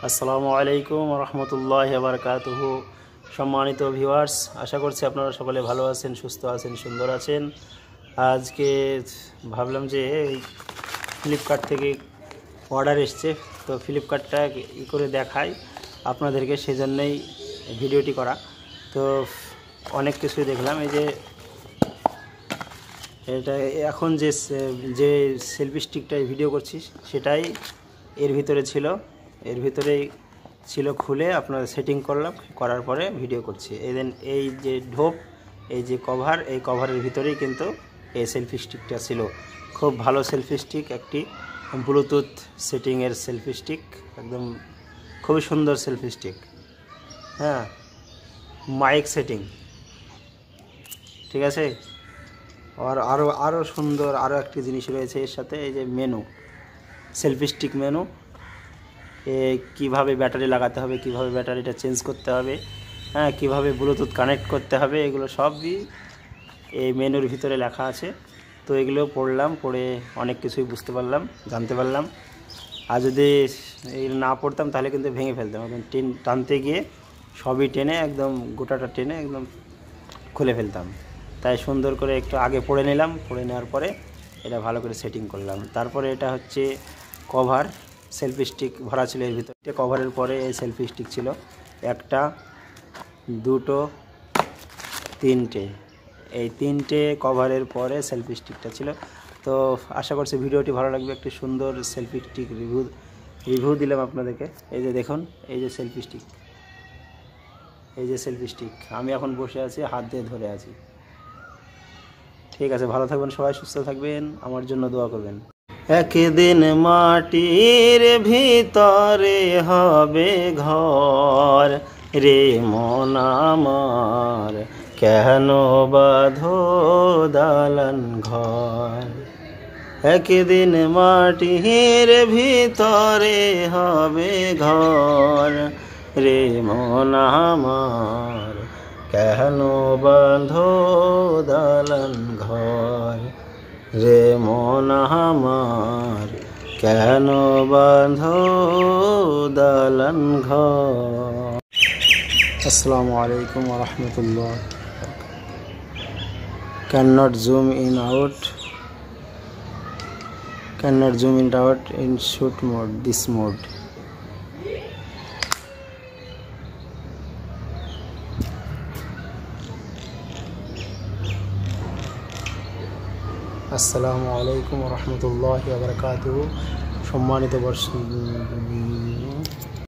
আসসালামু আলাইকুম রহমতুল্লাহি ওয়া বারাকাতুহু। সম্মানিত ভিউয়ার্স, আশা করছি আপনারা সকলে ভালো আছেন, সুস্থ আছেন, সুন্দর আছেন। আজকে ভাবলাম যে ফ্লিপকার্ট থেকে অর্ডার এসছে, তো ফ্লিপকার্টটা ই করে দেখাই আপনাদেরকে, সেজন্যই ভিডিওটি করা। তো অনেক কিছুই দেখলাম। এই যে এটা এখন যে সেলফি স্টিকটা ভিডিও করছি সেটাই এর ভিতরে ছিল, এর ভিতরেই ছিল। খুলে আপনার সেটিং করলাম, করার পরে ভিডিও করছি। এই যে ঢোপ, এই যে কভার, এই কভারের ভিতরেই কিন্তু এই সেলফি স্টিকটা ছিল। খুব ভালো সেলফি স্টিক, একটি ব্লুটুথ সেটিংয়ের সেলফি স্টিক, একদম খুবই সুন্দর সেলফি স্টিক। হ্যাঁ, মাইক সেটিং, ঠিক আছে। আর আরও সুন্দর আরও একটি জিনিস রয়েছে এর সাথে, এই যে মেনু, সেলফি স্টিক মেনু, কীভাবে ব্যাটারি লাগাতে হবে, কিভাবে ব্যাটারিটা চেঞ্জ করতে হবে, হ্যাঁ, কীভাবে ব্লুটুথ কানেক্ট করতে হবে, এগুলো সবই এই মেনুর ভিতরে লেখা আছে। তো এগুলো পড়লাম, পড়ে অনেক কিছুই বুঝতে পারলাম, জানতে পারলাম। আর যদি এগুলো না পড়তাম তাহলে কিন্তু ভেঙে ফেলতাম। একদম টানতে গিয়ে সবই টেনে, একদম গোটাটা টেনে একদম খুলে ফেলতাম। তাই সুন্দর করে একটু আগে পড়ে নিলাম, পড়ে নেওয়ার পরে এটা ভালো করে সেটিং করলাম। তারপরে এটা হচ্ছে কভার, সেলফি স্টিক ভরা ছিল এর ভিতরে। কভারের পরে এই সেলফি স্টিক ছিল একটা, দুটো, তিনটে, এই তিনটে কভারের পরে সেলফি স্টিকটা ছিল। তো আশা করছি ভিডিওটি ভালো লাগবে। একটি সুন্দর সেলফি স্টিক রিভিউ দিলাম আপনাদেরকে। এই যে দেখুন, এই যে সেলফি স্টিক, এই যে সেলফি স্টিক, আমি এখন বসে আছি, হাত দিয়ে ধরে আছি। ঠিক আছে, ভালো থাকবেন সবাই, সুস্থ থাকবেন, আমার জন্য দোয়া করবেন। একদিন মাটির ভিতরে হবে ঘর রে মন আমার, কেন বাঁধো দালান ঘর। একদিন মাটির ভিতরে হবে ঘর রে মন আমার, কেন বাঁধো দালান ঘর রে মন আমার, কেন বাঁধো দালান ঘর। আসসালামু আলাইকুম ওয়া রাহমাতুল্লাহ। cannot zoom in out in shoot mode, this mode. আসসালামু আলাইকুম ওয়া রাহমাতুল্লাহি ওয়া বারাকাতুহু। সম্মানিত